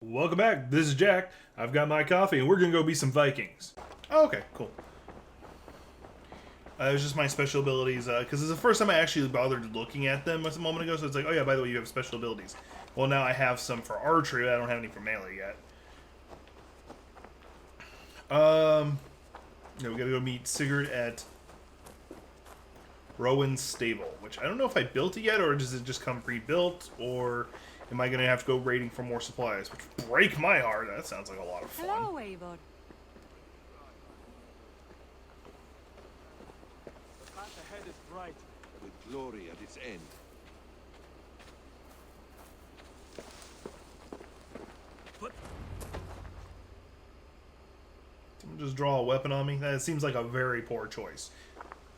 Welcome back. This is Jack. I've got my coffee, and we're gonna go be some Vikings. Oh, okay, cool. It was just my special abilities, because it's the first time I actually bothered looking at them a moment ago, so it's like, oh yeah, by the way, you have special abilities. Well, now I have some for archery, but I don't have any for melee yet. Yeah, we gotta go meet Sigurd at Rowan's stable, which I don't know if I built it yet, or does it just come pre-built, or am I gonna have to go raiding for more supplies, which would break my heart. That sounds like a lot of fun. Hello, Eivor. The path ahead is bright, with glory at its end. Someone just draw a weapon on me? That seems like a very poor choice.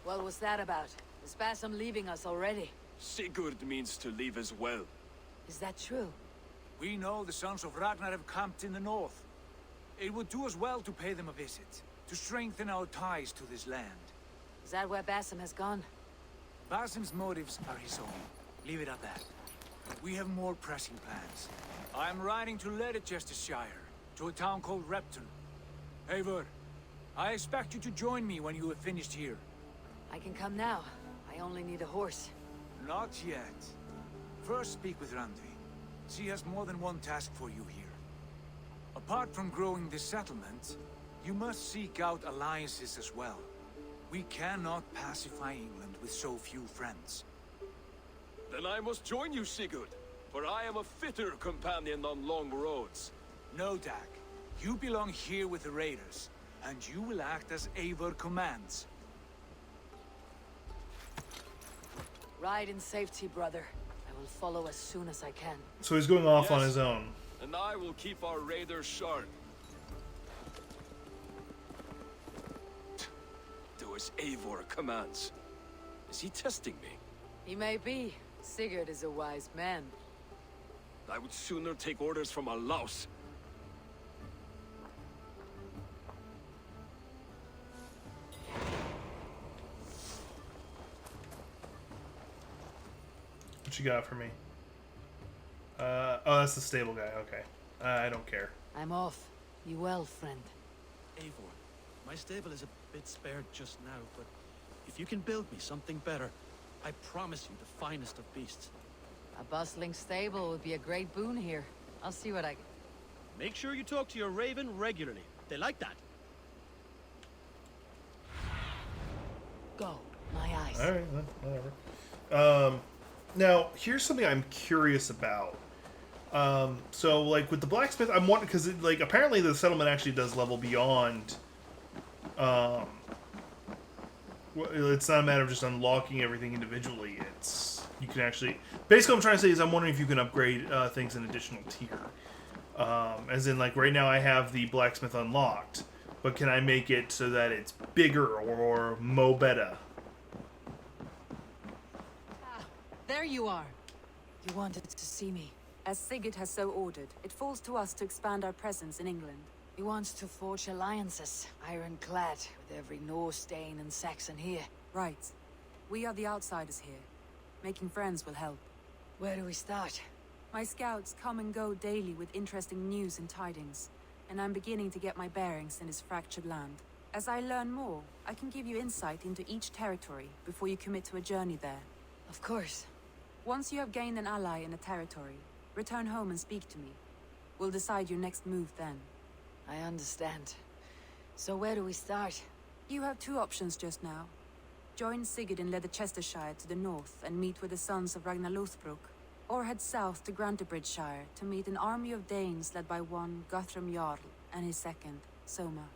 What was that about? Is Bassam leaving us already? Sigurd means to leave as well. Is that true? We know the sons of Ragnar have camped in the north. It would do us well to pay them a visit, to strengthen our ties to this land. Is that where Bassam has gone? Basim's motives are his own. Leave it at that. We have more pressing plans. I am riding to Leicestershire, to a town called Repton. Eivor, I expect you to join me when you have finished here. I can come now. I only need a horse. Not yet. First speak with Randvi. She has more than one task for you here. Apart from growing this settlement, you must seek out alliances as well. We cannot pacify England with so few friends. Then I must join you, Sigurd, for I am a fitter companion on long roads. No, Dag. You belong here with the raiders, and you will act as Eivor commands. Ride in safety, brother. I will follow as soon as I can. So he's going off on Yes. his own. And I will keep our raiders sharp. Do as Eivor commands. Is he testing me? He may be. Sigurd is a wise man. I would sooner take orders from a louse. What you got for me? Oh, that's the stable guy. Okay. I don't care. I'm off. You well, friend. Eivor, my stable is a bit spared just now, but if you can build me something better, I promise you the finest of beasts. A bustling stable would be a great boon here. I'll see what I can. Make sure you talk to your raven regularly. They like that. Go. My eyes. All right, whatever. Now, here's something I'm curious about. So, like, with the blacksmith, I'm wondering, because, like, apparently the settlement actually does level beyond, it's not a matter of just unlocking everything individually. It's, you can actually, basically what I'm trying to say is I'm wondering if you can upgrade things in additional tier. As in, like, right now I have the blacksmith unlocked, but can I make it so that it's bigger or mo better? There you are. You wanted to see me. As Sigurd has so ordered, it falls to us to expand our presence in England. He wants to forge alliances, ironclad, with every Norse, Dane, and Saxon here. Right. We are the outsiders here. Making friends will help. Where do we start? My scouts come and go daily with interesting news and tidings, and I'm beginning to get my bearings in this fractured land. As I learn more, I can give you insight into each territory before you commit to a journey there. Of course. Once you have gained an ally in a territory, return home and speak to me. We'll decide your next move then. I understand. So where do we start? You have two options just now. Join Sigurd in Leicestershire to the north and meet with the sons of Ragnar Lothbrok, or head south to Grantebridgeshire to meet an army of Danes led by one Guthrum Jarl and his second, Soma.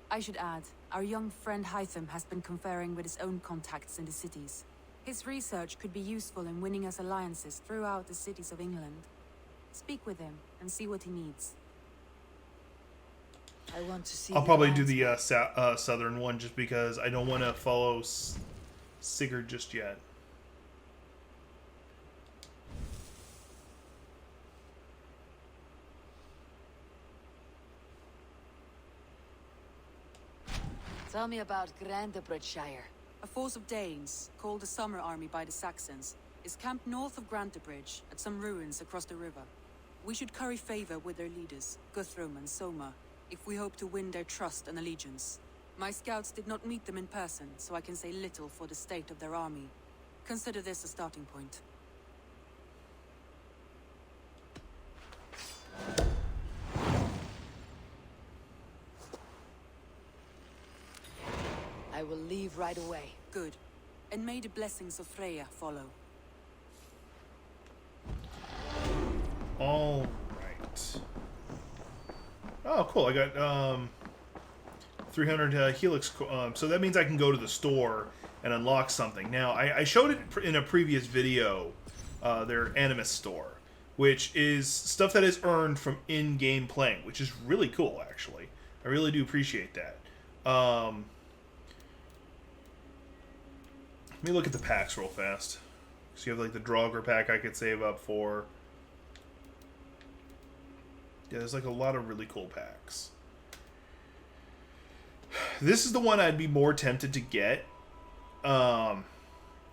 I should add, our young friend Hytham has been conferring with his own contacts in the cities. His research could be useful in winning us alliances throughout the cities of England. Speak with him and see what he needs. I want to see. I'll probably do the southern one just because I don't want to follow Sigurd just yet. Tell me about Grantebridgeshire. A force of Danes, called the Summer Army by the Saxons, is camped north of Grantebridge at some ruins across the river. We should curry favor with their leaders, Guthrum and Soma, if we hope to win their trust and allegiance. My scouts did not meet them in person, so I can say little for the state of their army. Consider this a starting point. I will leave right away. Good. And may the blessings of Freya follow. All right. Oh, cool. I got 300 helix. So that means I can go to the store and unlock something. Now, I showed it in a previous video, their Animus store, which is stuff that is earned from in-game playing, which is really cool, actually. I really do appreciate that. Let me look at the packs real fast. So you have like the Draugr pack I could save up for. Yeah, there's like a lot of really cool packs. This is the one I'd be more tempted to get.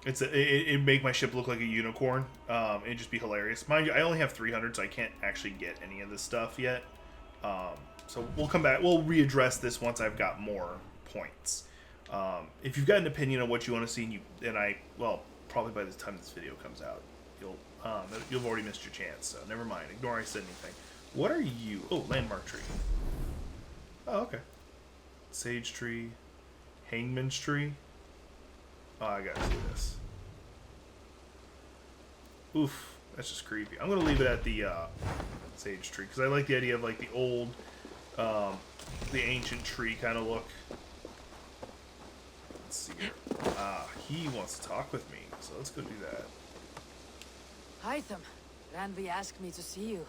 It'd make my ship look like a unicorn. It'd just be hilarious. Mind you, I only have 300, so I can't actually get any of this stuff yet. So we'll come back. We'll readdress this once I've got more points. If you've got an opinion on what you want to see, well, probably by the time this video comes out, you've already missed your chance. So never mind. Ignore I said anything. What are you? Oh, landmark tree. Oh, okay. Sage tree, hangman's tree. Oh, I gotta see this. Oof, that's just creepy. I'm gonna leave it at the sage tree because I like the idea of like the old, the ancient tree kind of look. Let's see here. He wants to talk with me, so let's go do that. Hytham, Ranvi asked me to see you.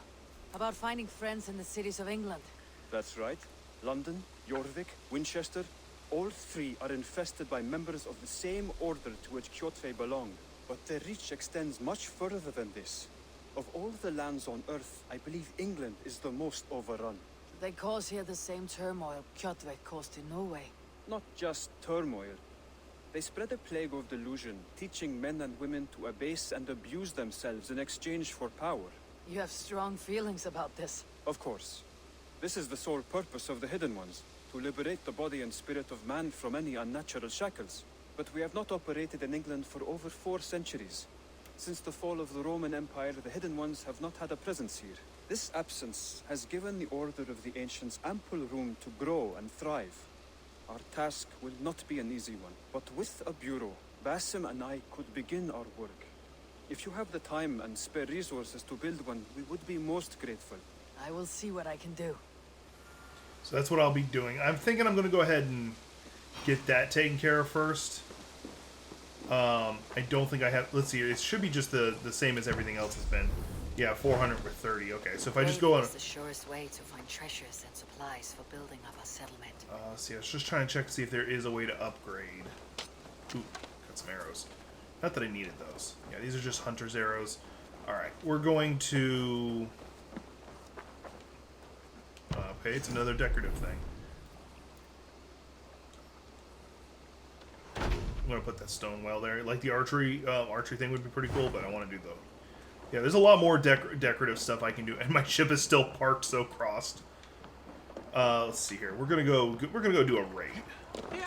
About finding friends in the cities of England. That's right. London, Jorvik, Winchester, all three are infested by members of the same order to which Kjotve belonged. But their reach extends much further than this. Of all the lands on Earth, I believe England is the most overrun. They cause here the same turmoil Kjotve caused in Norway. Not just turmoil. They spread a plague of delusion, teaching men and women to abase and abuse themselves in exchange for power. You have strong feelings about this. Of course. This is the sole purpose of the Hidden Ones, to liberate the body and spirit of man from any unnatural shackles. But we have not operated in England for over 4 centuries. Since the fall of the Roman Empire, the Hidden Ones have not had a presence here. This absence has given the Order of the Ancients ample room to grow and thrive. Our task will not be an easy one, but with a bureau, Basim and I could begin our work. If you have the time and spare resources to build one, we would be most grateful. I will see what I can do. So that's what I'll be doing. I'm thinking I'm going to go ahead and get that taken care of first. I don't think I have... Let's see. It should be just the same as everything else has been. Yeah, 400 for 30. Okay, so if I just go on... It's the surest way to find treasures and supplies for building up our settlement. See, I was just trying to check to see if there is a way to upgrade. Ooh, got some arrows. Not that I needed those. Yeah, these are just hunter's arrows. Alright, we're going to... Okay, it's another decorative thing. I'm going to put that stone well there. Like the archery thing would be pretty cool, but I want to do the... Yeah, there's a lot more decorative stuff I can do, and my ship is still parked so crossed. Let's see here. We're gonna go do a raid. Yeah.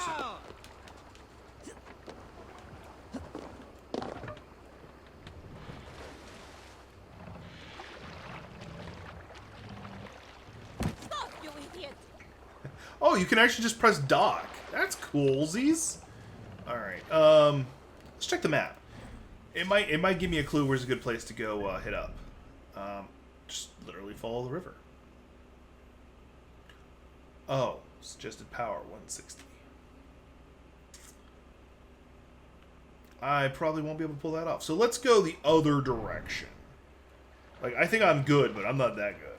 Stop, you idiot! Oh, you can actually just press dock. That's coolsies. All right. Let's check the map. It might give me a clue where's a good place to go hit up. Just literally follow the river. Oh, suggested power 160. I probably won't be able to pull that off. So let's go the other direction. Like, I think I'm good, but I'm not that good.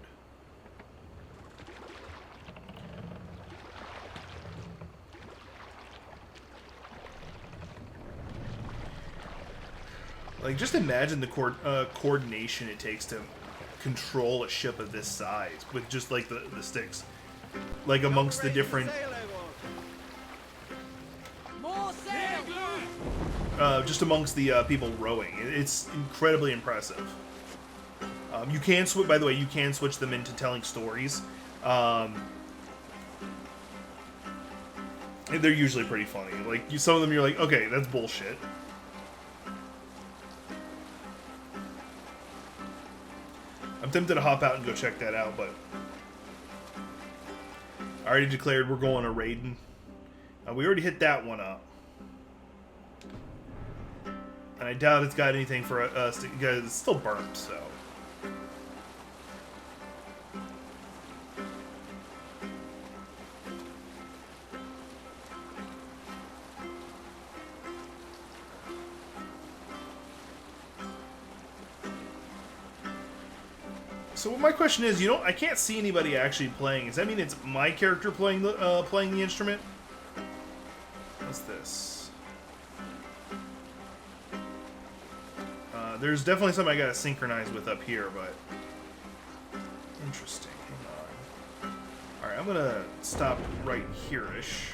Like, just imagine the coordination it takes to control a ship of this size with just, like, the sticks. Like, amongst the different... More sail! just amongst the people rowing. It's incredibly impressive. You can switch. By the way, you can switch them into telling stories. And they're usually pretty funny. Like some of them, you're like, okay, that's bullshit. I'm tempted to hop out and go check that out, but I already declared we're going to Raiden. We already hit that one up. And I doubt it's got anything for us to, because it's still burnt, so. So my question is, I can't see anybody actually playing. Does that mean it's my character playing the instrument? What's this? There's definitely something I gotta synchronize with up here, but interesting. Hang on. All right, I'm gonna stop right here-ish.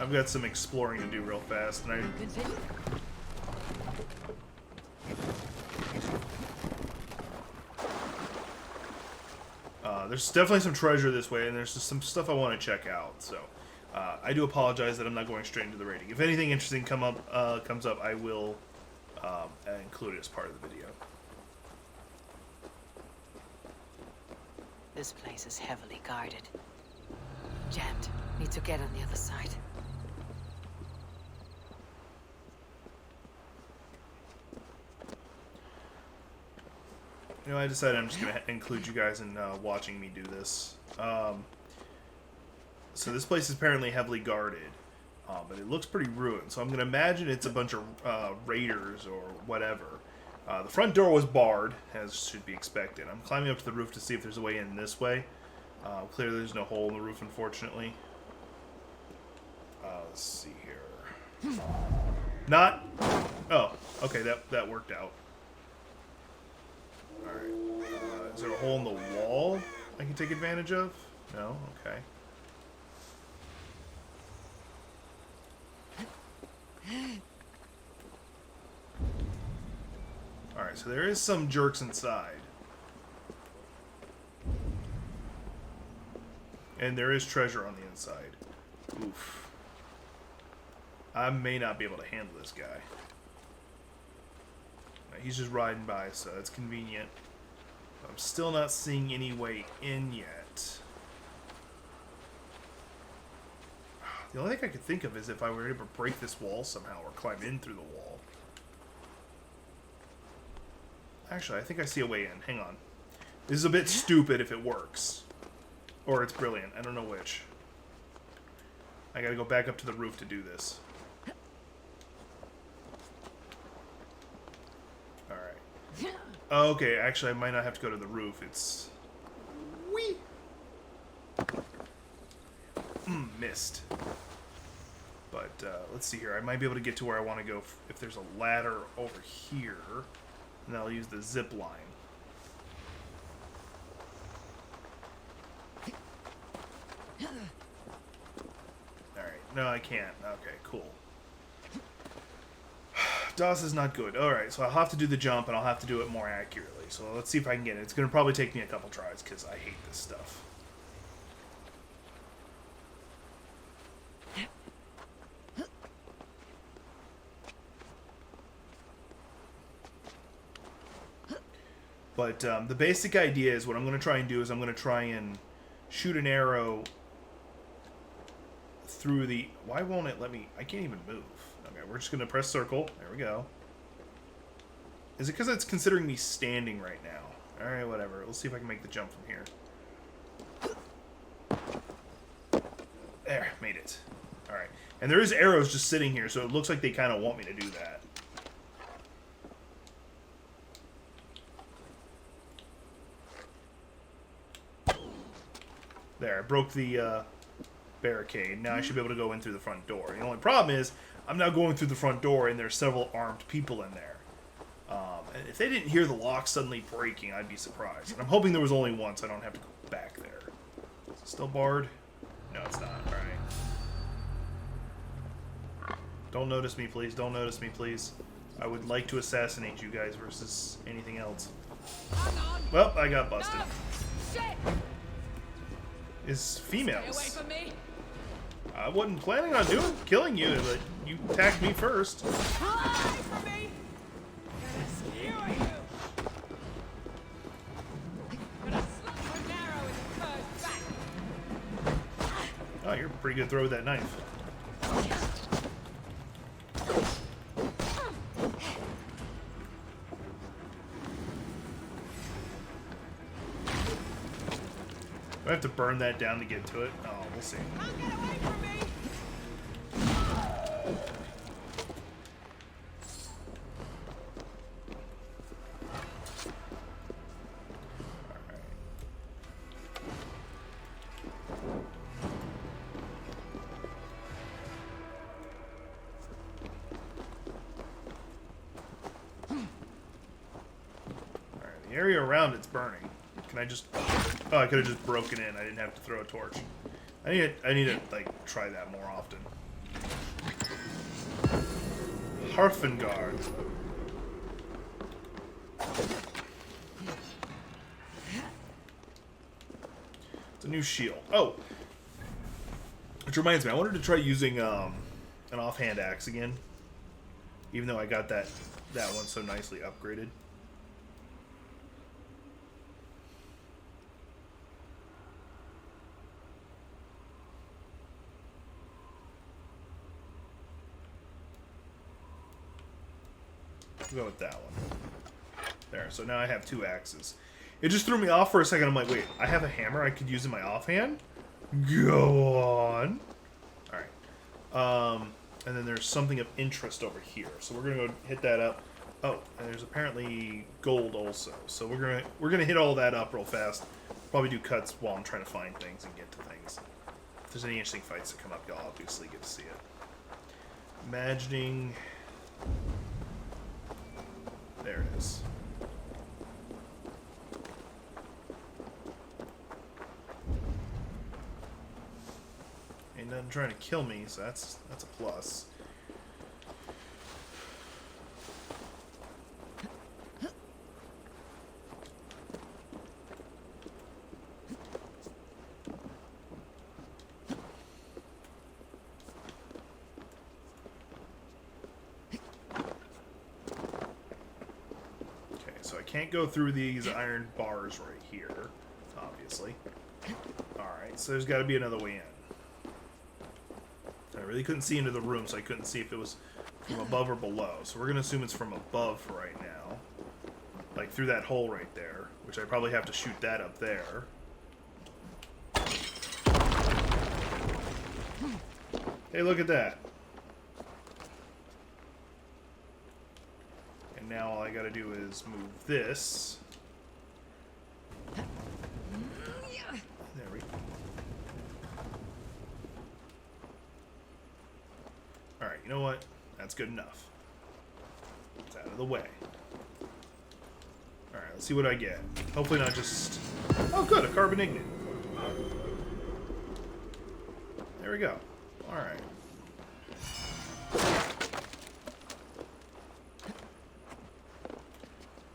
I've got some exploring to do real fast, and Continue. there's definitely some treasure this way, and there's just some stuff I want to check out. So I do apologize that I'm not going straight into the rating. If anything interesting comes up, I will include it as part of the video. This place is heavily guarded. Jammed. Need to get on the other side. I decided I'm just going to include you guys in watching me do this. So this place is apparently heavily guarded, but it looks pretty ruined. So I'm going to imagine it's a bunch of raiders or whatever. The front door was barred, as should be expected. I'm climbing up to the roof to see if there's a way in this way. Clearly there's no hole in the roof, unfortunately. Let's see here. Not... Oh, okay, that worked out. Alright. Is there a hole in the wall I can take advantage of? No? Okay. Alright, so there is some jerks inside. And there is treasure on the inside. Oof. I may not be able to handle this guy. He's just riding by, so that's convenient. I'm still not seeing any way in yet. The only thing I could think of is if I were able to break this wall somehow or climb in through the wall. Actually, I think I see a way in. Hang on. This is a bit stupid if it works. Or it's brilliant. I don't know which. I gotta go back up to the roof to do this. Alright. Okay, actually I might not have to go to the roof. It's... Whee! Missed. But, let's see here. I might be able to get to where I want to go if there's a ladder over here. And I'll use the zip line. Alright, no I can't. Okay, cool. DOS is not good. Alright, so I'll have to do the jump and I'll have to do it more accurately. So let's see if I can get it. It's going to probably take me a couple tries because I hate this stuff. But the basic idea is what I'm going to try and do is I'm going to try and shoot an arrow through the... Why won't it let me... I can't even move. Okay, we're just going to press circle. There we go. Is it because it's considering me standing right now? Alright, whatever. Let's see if I can make the jump from here. There, made it. Alright. And there is arrows just sitting here, so it looks like they kind of want me to do that. There, I broke the barricade. Now I should be able to go in through the front door. The only problem is, I'm now going through the front door and there's several armed people in there. And if they didn't hear the lock suddenly breaking, I'd be surprised. And I'm hoping there was only one, so I don't have to go back there. Is it still barred? No, it's not. Alright. Don't notice me, please. Don't notice me, please. I would like to assassinate you guys versus anything else. Well, I got busted. No! Shit! Is females. Stay away from me! I wasn't planning on killing you, but you attacked me first. Fly from me! Gonna skewer you! Gonna slap an arrow in the curved back! Oh, you're a pretty good throw with that knife. Do I have to burn that down to get to it? Oh, we'll see. Can't get away from me! Alright, the area around it's burning. Can I just... Oh, I could have just broken in. I didn't have to throw a torch. I need to like, try that more often. Harfengard. It's a new shield. Oh! Which reminds me, I wanted to try using an offhand axe again. Even though I got that one so nicely upgraded. We'll go with that one. There, so now I have 2 axes. It just threw me off for a second. I'm like, wait, I have a hammer I could use in my offhand? Go on. Alright. And then there's something of interest over here. So we're gonna go hit that up. Oh, and there's apparently gold also. So we're gonna hit all that up real fast. Probably do cuts while I'm trying to find things and get to things. If there's any interesting fights that come up, you'll obviously get to see it. Imagining... There it is. Ain't nothing trying to kill me, so that's a plus. Can't go through these iron bars right here, obviously. Alright, so there's got to be another way in. I really couldn't see into the room, so I couldn't see if it was from above or below. So we're going to assume it's from above for right now. Like through that hole right there, which I probably have to shoot that up there. Hey, look at that. Now all I gotta do is move this. There we go. Alright, you know what? That's good enough. It's out of the way. Alright, let's see what I get. Hopefully not just... Oh good, a carbon ignite. There we go. Alright.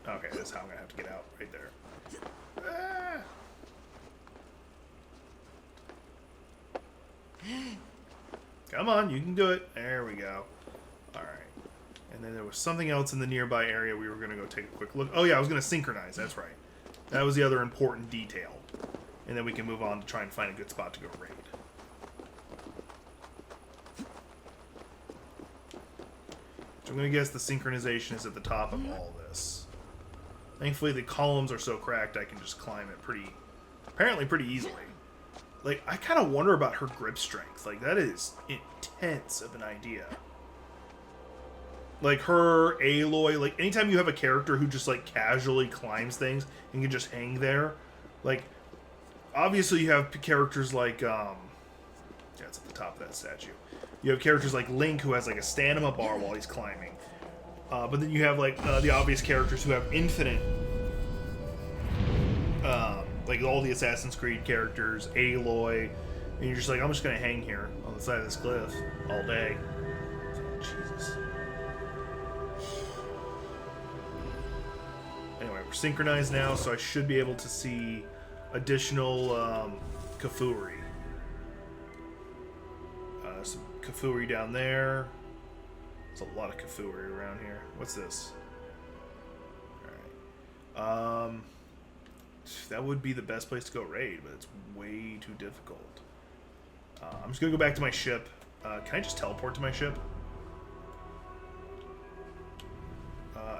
Okay, that's how I'm gonna have to get out right there. Ah! Come on, you can do it. There we go. Alright. And then there was something else in the nearby area we were gonna go take a quick look. Oh yeah, I was gonna synchronize, that's right. That was the other important detail. And then we can move on to try and find a good spot to go raid. So I'm gonna guess the synchronization is at the top of all this. Thankfully, the columns are so cracked I can just climb it apparently pretty easily. Like, I kind of wonder about her grip strength. Like, that is intense of an idea. Like, her Aloy, like, anytime you have a character who just, like, casually climbs things and can just hang there, like, obviously you have characters like, yeah, it's at the top of that statue. You have characters like Link who has, like, a stamina bar while he's climbing. But then you have, like, the obvious characters who have infinite, like all the Assassin's Creed characters, Aloy, and you're just like, I'm just gonna hang here on the side of this cliff all day. Jesus. Anyway, we're synchronized now, so I should be able to see additional Kafuri. Some Kafuri down there. There's a lot of Kafuri around here. What's this? Alright. That would be the best place to go raid, but it's way too difficult. I'm just going to go back to my ship. Can I just teleport to my ship?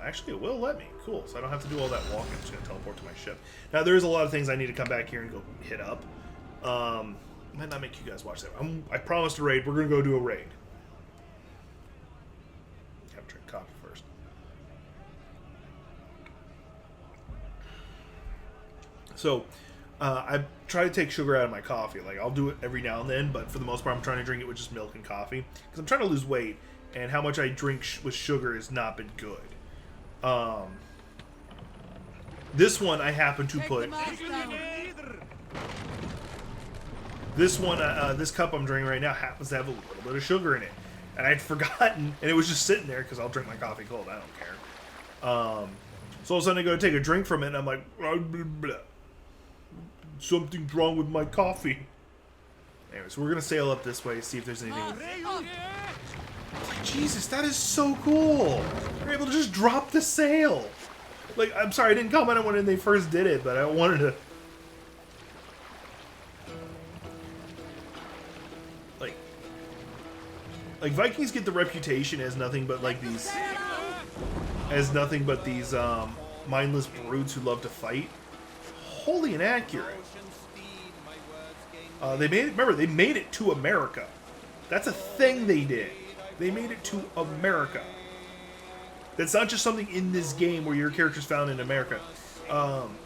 Actually, it will let me. Cool. So I don't have to do all that walking. I'm just going to teleport to my ship. Now, there's a lot of things I need to come back here and go hit up. Might not make you guys watch that. I promised a raid. We're going to go do a raid. Have to drink coffee first. So, I try to take sugar out of my coffee. Like, I'll do it every now and then, but for the most part, I'm trying to drink it with just milk and coffee. Because I'm trying to lose weight, and how much I drink with sugar has not been good. This one I happen to put... This one, this cup I'm drinking right now happens to have a little bit of sugar in it. And I'd forgotten, and it was just sitting there, because I'll drink my coffee cold, I don't care. So all of a sudden I go to take a drink from it, and I'm like, blah, blah, blah. Something's wrong with my coffee. Anyway, so we're going to sail up this way, see if there's anything. Jesus, that is so cool. We're able to just drop the sail. Like, I'm sorry, I didn't comment on when they first did it, but I wanted to... Like, Vikings get the reputation as nothing but, like, these... As nothing but these, mindless brutes who love to fight. Wholly inaccurate. They made it... Remember, they made it to America. That's a thing they did. They made it to America. That's not just something in this game where your character's found in America.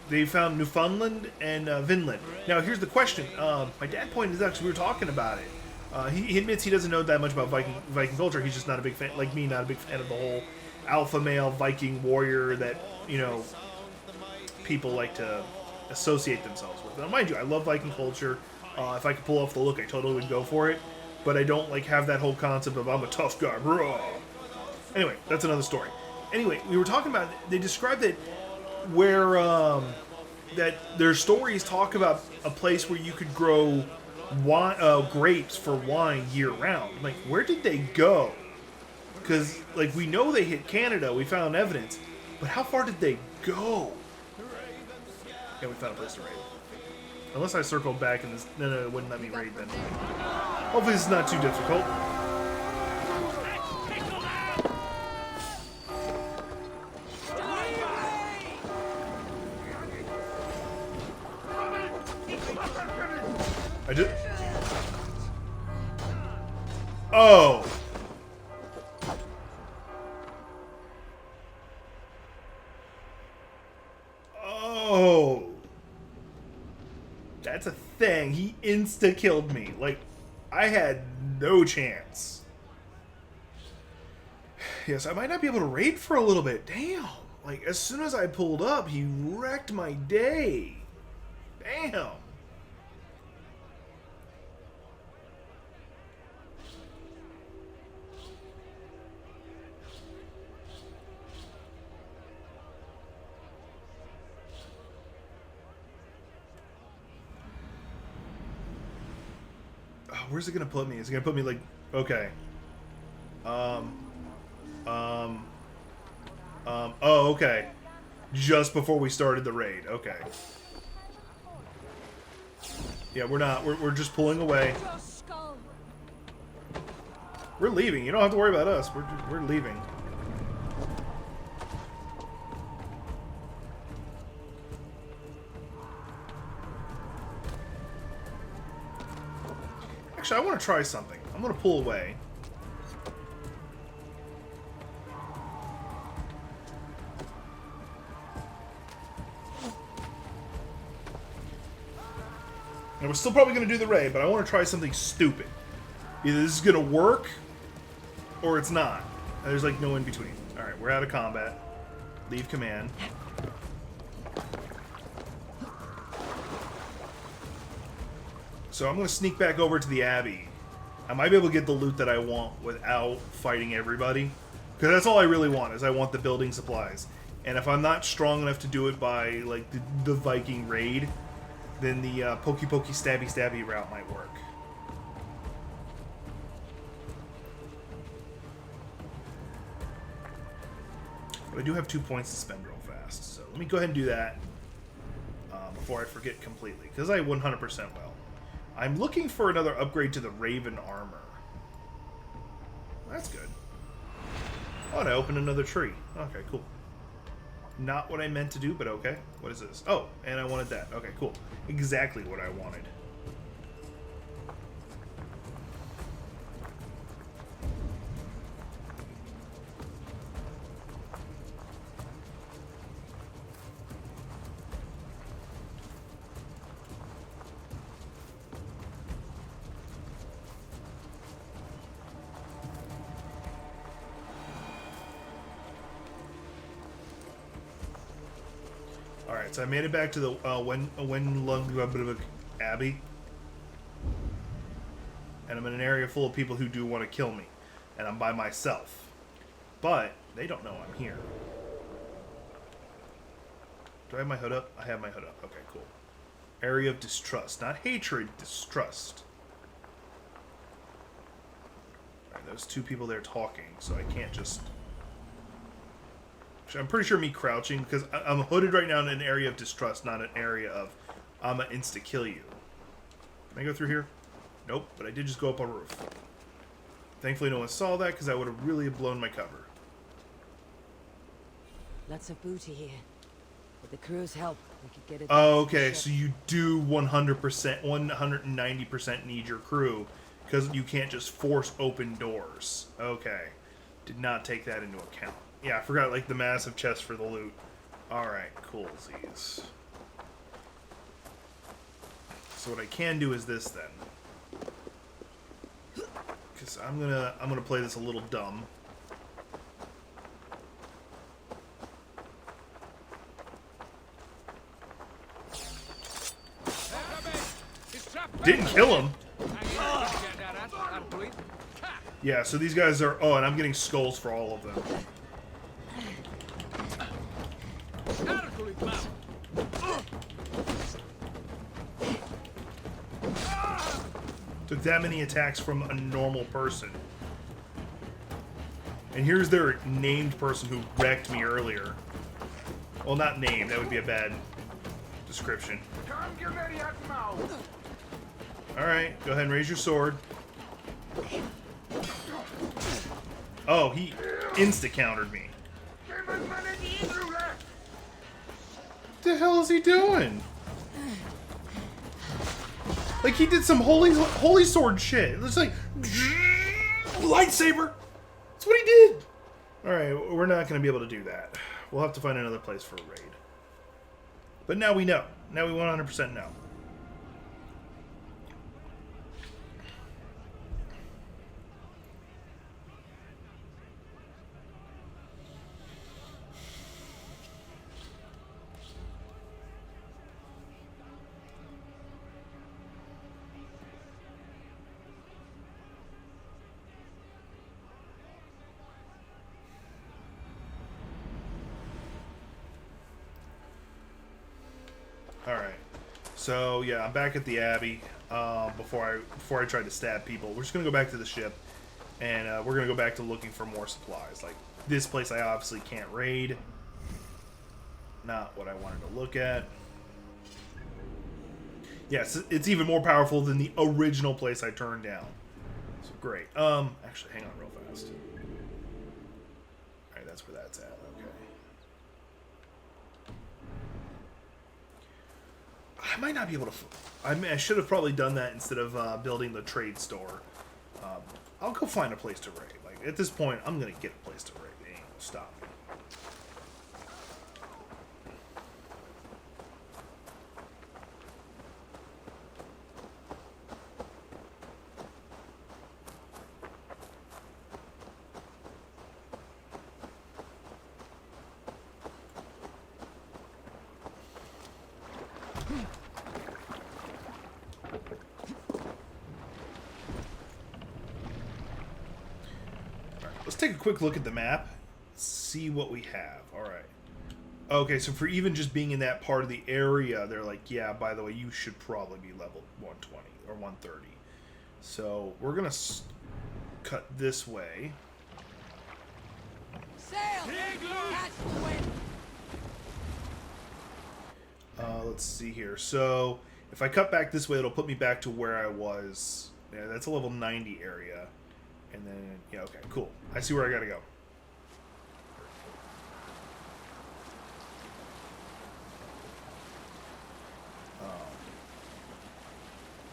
They found Newfoundland and Vinland. Now, here's the question. My dad pointed out because we were talking about it. He admits he doesn't know that much about Viking culture. He's just not a big fan, like me, not a big fan of the whole alpha male Viking warrior that, you know, people like to associate themselves with. Now, mind you, I love Viking culture. If I could pull off the look, I totally would go for it. But I don't like have that whole concept of I'm a tough guy. Bro. Anyway, that's another story. Anyway, we were talking about, they described it where that their stories talk about a place where you could grow grapes for wine year round. I'm like, where did they go? Because, like, we know they hit Canada. We found evidence. But how far did they go? Yeah, we found a place to raid. Unless I circled back and this... No, it wouldn't let me raid then. Hopefully this is not too difficult. I did... Oh! Oh! That's a thing. He insta-killed me. Like, I had no chance. Yes, I might not be able to raid for a little bit. Damn! Like, as soon as I pulled up, he wrecked my day. Damn! Where's it gonna put me? Is it gonna put me like... Okay. Oh, okay. Just before we started the raid. Okay. Yeah, we're not. We're just pulling away. We're leaving. You don't have to worry about us. We're leaving. Actually, I want to try something. I'm going to pull away. And we're still probably going to do the raid, but I want to try something stupid. Either this is going to work, or it's not. There's like no in between. Alright, we're out of combat. Leave command. So I'm going to sneak back over to the Abbey. I might be able to get the loot that I want without fighting everybody. Because that's all I really want, is I want the building supplies. And if I'm not strong enough to do it by, like, the Viking raid, then the pokey pokey stabby stabby route might work. But I do have 2 points to spend real fast, so let me go ahead and do that before I forget completely, because I 100% will. I'm looking for another upgrade to the Raven armor. That's good. Oh, and I opened another tree. Okay, cool. Not what I meant to do, but okay. What is this? Oh, and I wanted that. Okay, cool. Exactly what I wanted. Alright, so I made it back to the Wenlug Abbey. And I'm in an area full of people who do want to kill me. And I'm by myself. But they don't know I'm here. Do I have my hood up? I have my hood up. Okay, cool. Area of distrust. Not hatred, distrust. Alright, there's 2 people there talking, so I can't just... I'm pretty sure me crouching, because I'm hooded right now in an area of distrust, not an area of I'ma insta-kill you. Can I go through here? Nope, but I did just go up a roof. Thankfully no one saw that, because I would have really blown my cover. Lots of booty here. With the crew's help, we could get it. Oh, okay, so you do 100%, 190% need your crew, because you can't just force open doors. Okay. Did not take that into account. Yeah, I forgot, like, the massive chest for the loot. Alright, cool, Z's. So what I can do is this, then. Because I'm gonna play this a little dumb. Didn't kill him! Yeah, so these guys are... Oh, and I'm getting skulls for all of them. Took that many attacks from a normal person. And here's their named person who wrecked me earlier. Well, not named. That would be a bad description. Alright, go ahead and raise your sword. Oh, he insta-countered me. What the hell is he doing? Like, he did some holy sword shit. It's like, lightsaber! That's what he did! Alright, we're not going to be able to do that. We'll have to find another place for a raid. But now we know. Now we 100% know. Alright, so yeah, I'm back at the Abbey. Before I tried to stab people, we're just gonna go back to the ship, and we're gonna go back to looking for more supplies. Like this place, I obviously can't raid. Not what I wanted to look at. Yes, it's even more powerful than the original place I turned down. So great. Actually, hang on real fast. All right, that's where that's at. Okay. I might not be able to... I mean, I should have probably done that instead of building the trade store. I'll go find a place to raid. Like, at this point, I'm going to get a place to raid. It ain't going to stop me. Let's take a quick look at the map. See what we have. All right. Okay, so for even just being in that part of the area, they're like, yeah, by the way, you should probably be level 120 or 130. So we're going to cut this way. Sail! Catch the wind! Let's see here. So if I cut back this way, it'll put me back to where I was. Yeah, that's a level 90 area. And then, yeah, okay, cool. I see where I got to go.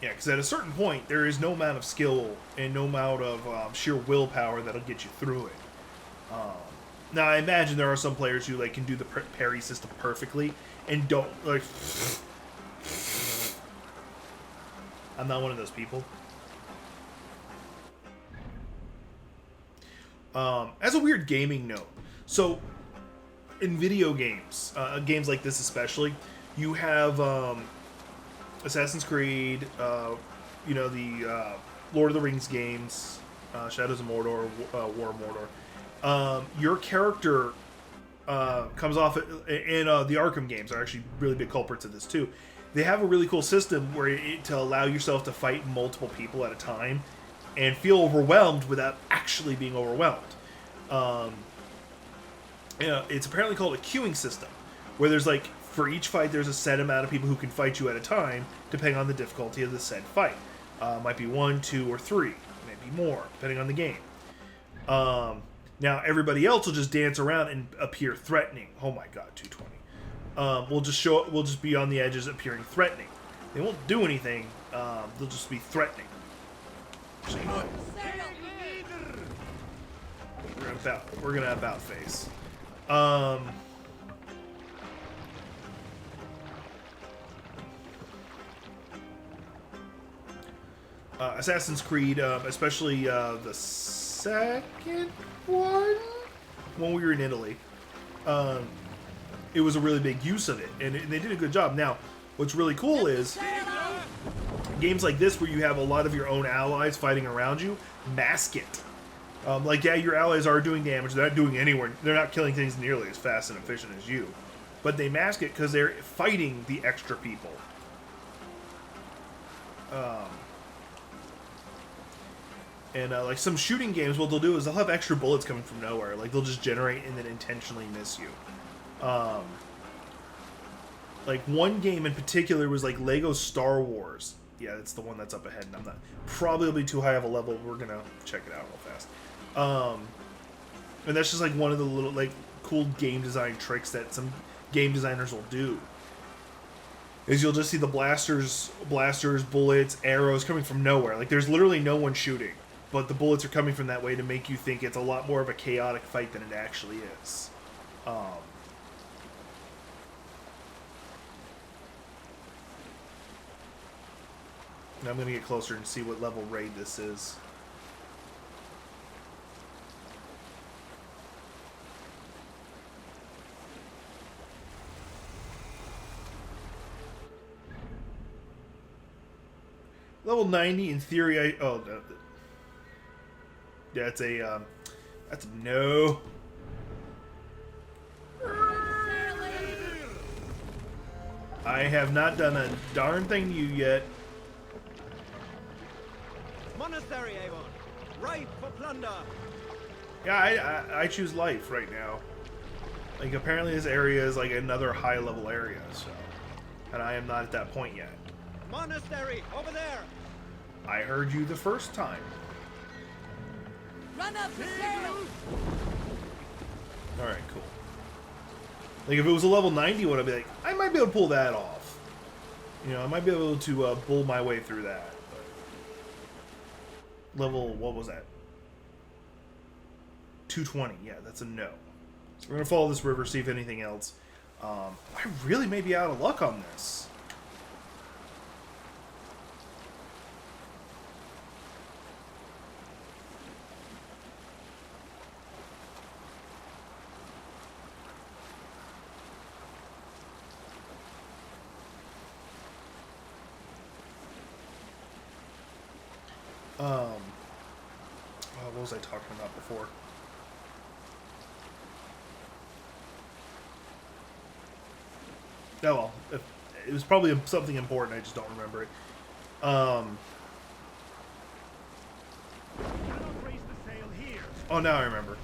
Yeah, because at a certain point, there is no amount of skill and no amount of sheer willpower that'll get you through it. Now, I imagine there are some players who like can do the parry system perfectly and don't like. I'm not one of those people. As a weird gaming note, so in video games, games like this especially, you have Assassin's Creed, you know, the Lord of the Rings games, Shadows of Mordor, War of Mordor. Your character comes off, and the Arkham games are actually really big culprits of this too. They have a really cool system where to allow yourself to fight multiple people at a time and feel overwhelmed without actually being overwhelmed. You know, it's apparently called a queuing system, where there's like, for each fight, there's a set amount of people who can fight you at a time, depending on the difficulty of the said fight. Might be 1, 2, or 3, maybe more, depending on the game. Now, everybody else will just dance around and appear threatening. Oh my god, 220. We'll just be on the edges, appearing threatening. They won't do anything. They'll just be threatening. So, you know what? We're gonna about face. Assassin's Creed, especially the second one, when we were in Italy, it was a really big use of it, and they did a good job. Now, what's really cool is games like this, where you have a lot of your own allies fighting around you, mask it. Like, yeah, your allies are doing damage. They're not doing anywhere. They're not killing things nearly as fast and efficient as you, but they mask it because they're fighting the extra people. And like some shooting games, what they'll do is they'll have extra bullets coming from nowhere. Like, they'll just generate and then intentionally miss you. Like, one game in particular was like Lego Star Wars. Yeah, that's the one that's up ahead, and I'm not probably too high of a level. We're gonna check it out real fast. And that's just like one of the little like cool game design tricks that some game designers will do. Is you'll just see the blasters, bullets, arrows coming from nowhere. Like, there's literally no one shooting, but the bullets are coming from that way to make you think it's a lot more of a chaotic fight than it actually is. And I'm going to get closer and see what level raid this is. Level 90 in theory. That's a no. I have not done a darn thing to you yet. Monastery, Avon. Ripe for plunder. Yeah, I choose life right now. Like, apparently this area is like another high level area, so, and I am not at that point yet. Monastery, over there. I heard you the first time. Run up the sail! Alright, cool. Like, if it was a level 90 one, I'd be like, I might be able to pull that off. You know, I might be able to bull my way through that. But level, what was that? 220, yeah, that's a no. So we're going to follow this river, see if anything else. I really may be out of luck on this. What was I talking about before? well, it was probably something important. I just don't remember it. Oh, now I remember.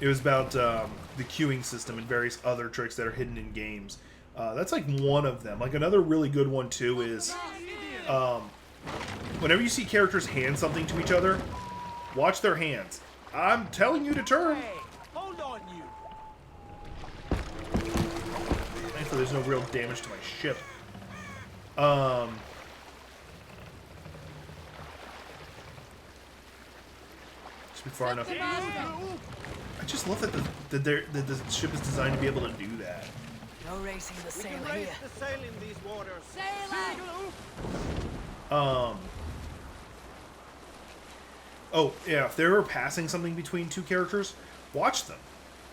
It was about the queuing system and various other tricks that are hidden in games. That's like one of them. Like another really good one too is whenever you see characters hand something to each other, watch their hands. I'm telling you to turn. Hey, hold on, you. Thankfully, there's no real damage to my ship. Just be far enough. I just love that the ship is designed to be able to do that. No racing the We sail can raise here. the sail in these waters. Oh, yeah, if they're passing something between two characters, watch them.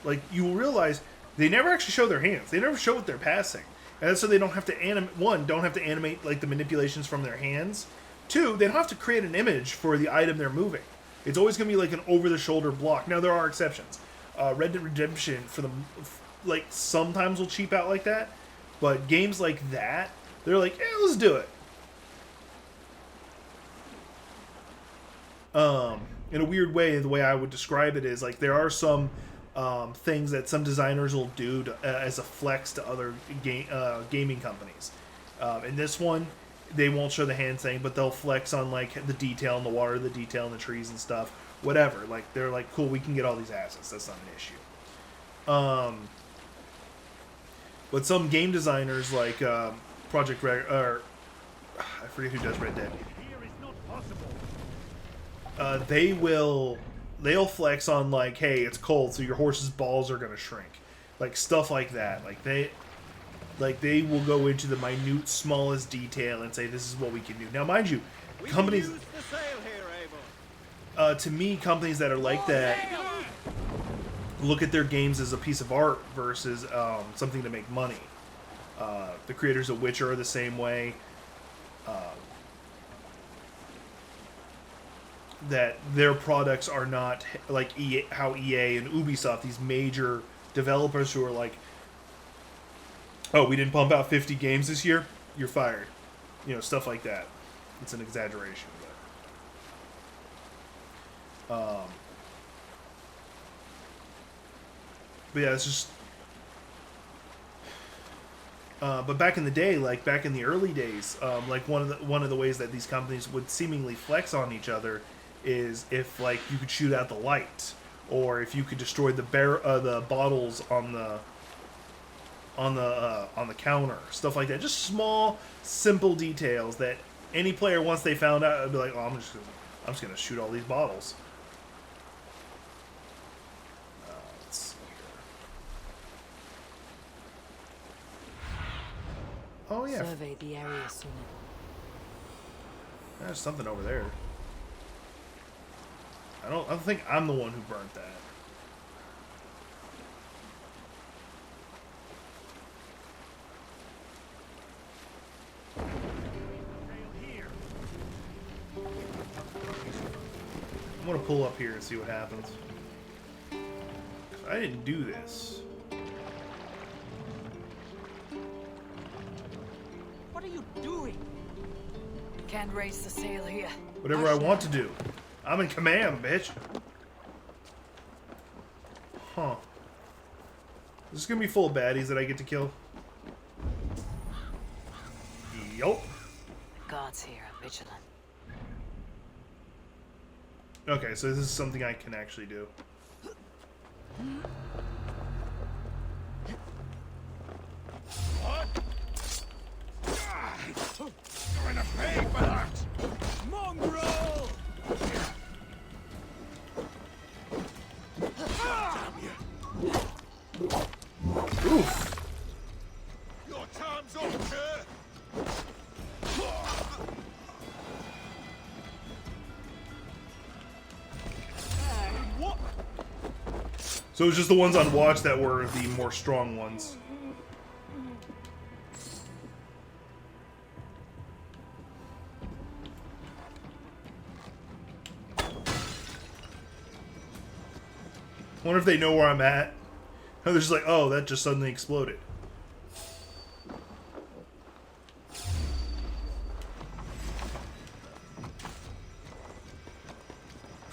Like, you will realize they never actually show their hands. They never show what they're passing. And that's so they don't have to animate, one, don't have to animate, like, the manipulations from their hands. Two, they don't have to create an image for the item they're moving. It's always going to be, like, an over-the-shoulder block. Now, there are exceptions. Red Dead Redemption, like, sometimes will cheap out like that. But games like that, they're like, let's do it. In a weird way, the way I would describe it is like there are some things that some designers will do as a flex to other gaming companies. In this one, they won't show the hand thing, but they'll flex on like the detail in the water, the detail in the trees and stuff, whatever. Like they're like, cool, we can get all these assets. That's not an issue. But some game designers like Project Red, or I forget who does Red Dead. They'll flex on like, hey, it's cold, so your horse's balls are gonna shrink, like stuff like that. Like they will go into the minute, smallest detail and say this is what we can do. Now, mind you, companies. Use the sail here, Avon. To me, companies that are like that look at their games as a piece of art versus something to make money. The creators of Witcher are the same way. That their products are not like how EA and Ubisoft, these major developers who are like, oh, we didn't pump out 50 games this year, you're fired. You know, stuff like that. It's an exaggeration, but yeah, it's just. But back in the day, like back in the early days, like one of the ways that these companies would seemingly flex on each other is if like you could shoot out the light, or if you could destroy the bottles on the counter, stuff like that. Just small, simple details that any player, once they found out, would be like, oh, I'm just gonna shoot all these bottles. Let's see here. Oh yeah, Survey the area soon. there's something over there. I don't think I'm the one who burnt that. I'm gonna pull up here and see what happens. I didn't do this. What are you doing? Can't raise the sail here. Whatever I want to do. I'm in command, bitch. Huh. This is gonna be full of baddies that I get to kill. Yup. Gods here are vigilant. Okay, so this is something I can actually do. What? You're gonna pay for that! Mongrel! Oof. Your time's up, sir! What? So it was just the ones on watch that were the more strong ones. I wonder if they know where I'm at. They're just like, oh, that just suddenly exploded.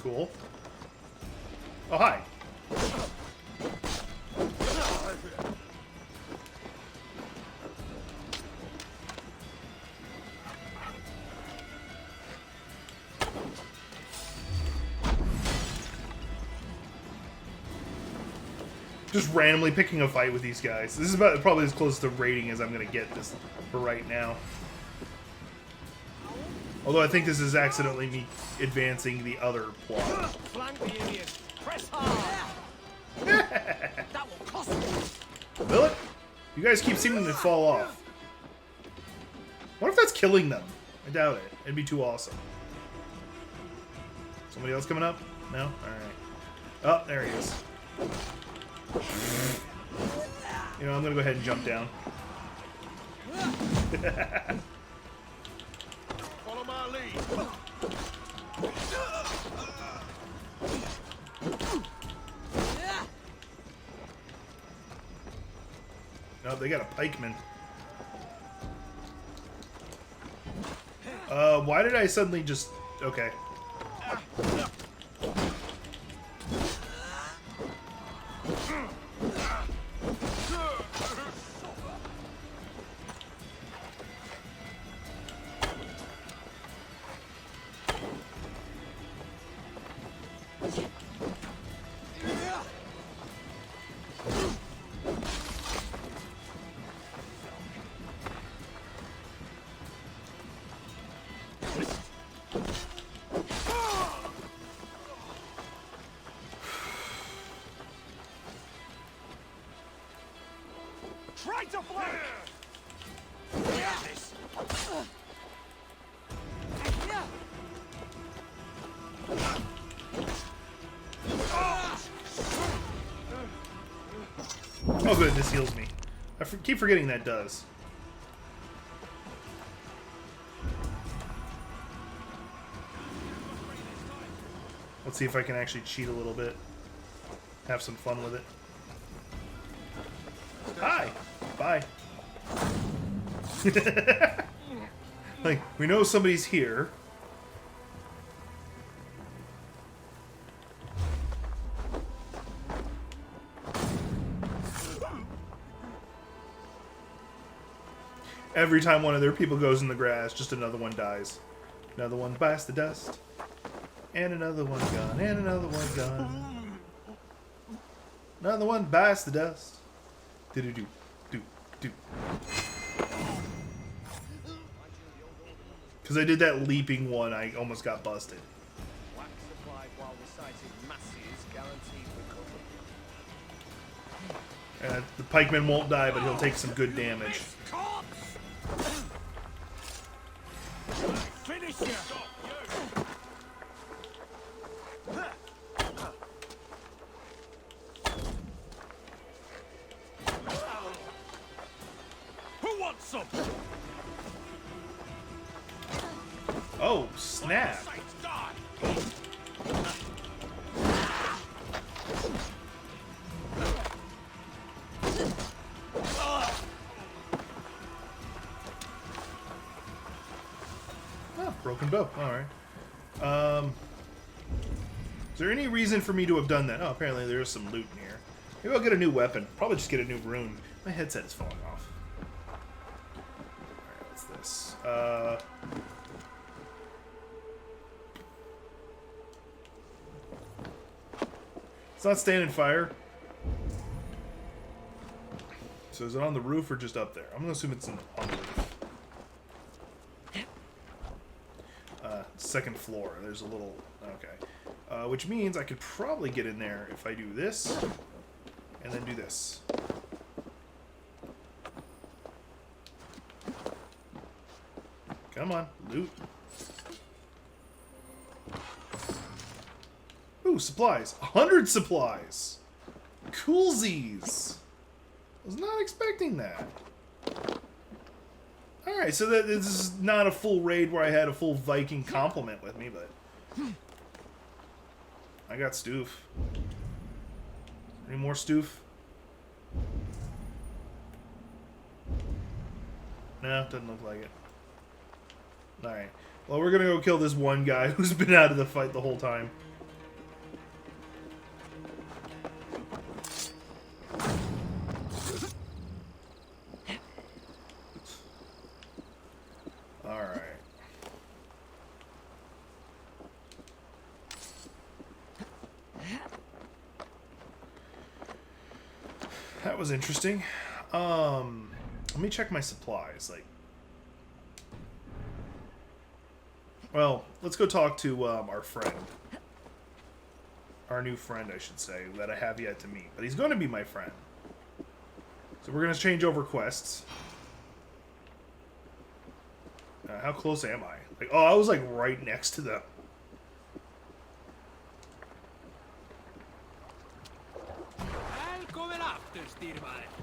Cool. Oh, hi. Just randomly picking a fight with these guys. This is about probably as close to raiding as I'm going to get this for right now. Although I think this is accidentally me advancing the other plot. Flank the idiots. Press hard. That will cost you. Will it? You guys keep seeming to fall off. What if that's killing them? I doubt it. It'd be too awesome. Somebody else coming up? No? Alright. Oh, there he is. You know, I'm gonna go ahead and jump down. Follow my lead. No, they got a pikeman. Why did I suddenly just... Okay. Try to flank. Oh good, this heals me. I keep forgetting that does. Let's see if I can actually cheat a little bit. Have some fun with it. Hi! Bye. Like, we know somebody's here. Every time one of their people goes in the grass, just another one dies. Another one bites the dust. And another one gone. And another one gone. Another one bites the dust. Do-do-do. Do-do. Because I did that leaping one, I almost got busted. Wax supplied while reciting masses guaranteed recovery. The pikeman won't die, but he'll take some good damage. Finish you. Who wants some? Oh, snap. Saints die. Oh, broken bow. Alright. Is there any reason for me to have done that? Oh, apparently there is some loot in here. Maybe I'll get a new weapon. Probably just get a new rune. My headset is falling off. Alright, what's this? It's not standing fire. So is it on the roof or just up there? I'm gonna assume it's on the roof. Second floor. There's a little... Okay. Which means I could probably get in there if I do this, and then do this. Come on, loot. Ooh, supplies. 100 supplies! Coolsies! I was not expecting that. Alright, so this is not a full raid where I had a full Viking complement with me, but... I got stoof. Any more stoof? No, doesn't look like it. Alright. Well, we're gonna go kill this one guy who's been out of the fight the whole time. That was interesting. Let me check my supplies. Like, well, let's go talk to our friend. Our new friend, I should say, that I have yet to meet. But he's going to be my friend. So we're going to change over quests. How close am I? Like, oh, I was like right next to them.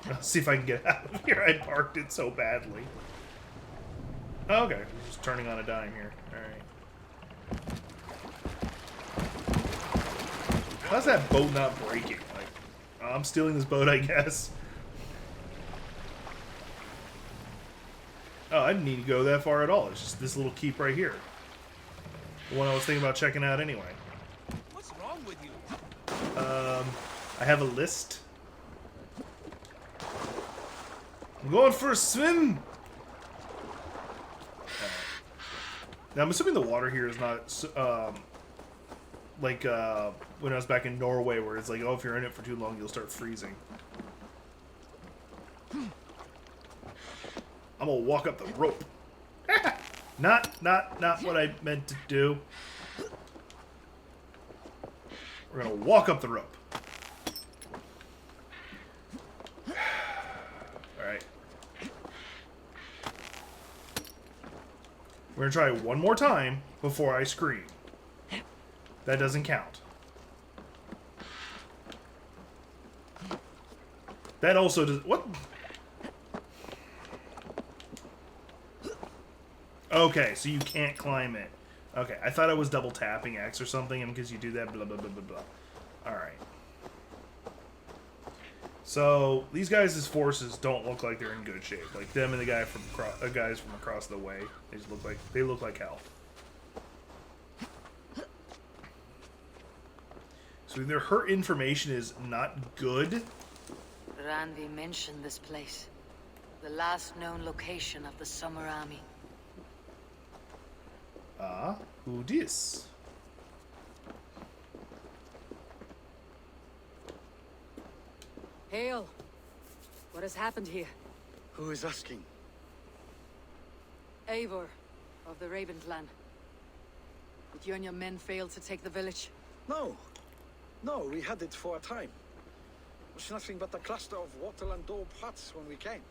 Let's see if I can get out of here. I parked it so badly. Oh, okay, just turning on a dime here. Alright. How's that boat not breaking? Like, I'm stealing this boat, I guess. Oh, I didn't need to go that far at all. It's just this little keep right here. The one I was thinking about checking out anyway. What's wrong with you? I have a list. I'm going for a swim! Now, I'm assuming the water here is not, like, when I was back in Norway, where it's like, oh, if you're in it for too long, you'll start freezing. I'm gonna walk up the rope. Not what I meant to do. We're gonna walk up the rope. Alright. We're gonna try it one more time before I scream. That doesn't count. That also does... What? Okay, so you can't climb it. Okay, I thought I was double tapping X or something, and because you do that, blah, blah, blah, blah, blah. Alright. So, these guys' forces don't look like they're in good shape. Like, them and the guy from guys from across the way, they look like hell. So either her information is not good. Randvi mentioned this place. The last known location of the Summer Army. Ah, who dis? Hail! What has happened here? Who is asking? Eivor, of the Raven clan. Did you and your men fail to take the village? No. No, we had it for a time. It was nothing but a cluster of wattle and daub huts when we came.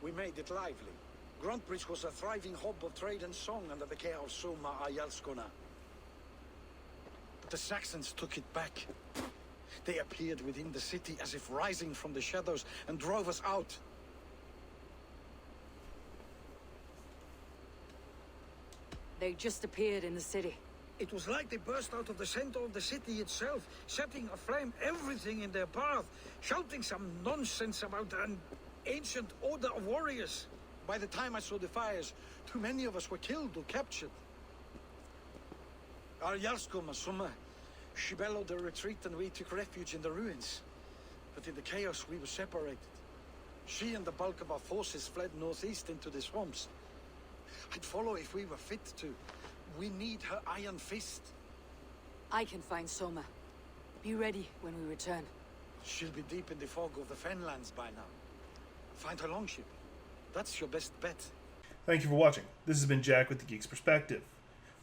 We made it lively. Gruntbridge was a thriving hub of trade and song under the care of Soma Ayalskona. But the Saxons took it back. They appeared within the city as if rising from the shadows and drove us out. They just appeared in the city. It was like they burst out of the center of the city itself, setting aflame everything in their path, shouting some nonsense about an ancient order of warriors. By the time I saw the fires, too many of us were killed or captured. Our Yarskoma Summa, she bellowed a retreat and we took refuge in the ruins. But in the chaos we were separated. She and the bulk of our forces fled northeast into the swamps. I'd follow if we were fit to. We need her iron fist. I can find Soma. Be ready when we return. She'll be deep in the fog of the Fenlands by now. Find her longship. That's your best bet. Thank you for watching. This has been Jack with the Geek's Perspective.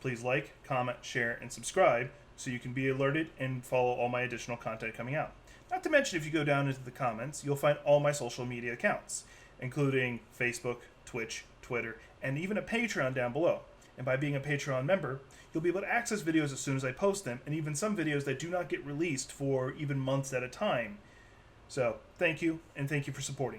Please like, comment, share, and subscribe so you can be alerted and follow all my additional content coming out. Not to mention, if you go down into the comments, you'll find all my social media accounts, including Facebook, Twitch, Twitter, and even a Patreon down below. And by being a Patreon member, you'll be able to access videos as soon as I post them, and even some videos that do not get released for even months at a time. So, thank you, and thank you for supporting me.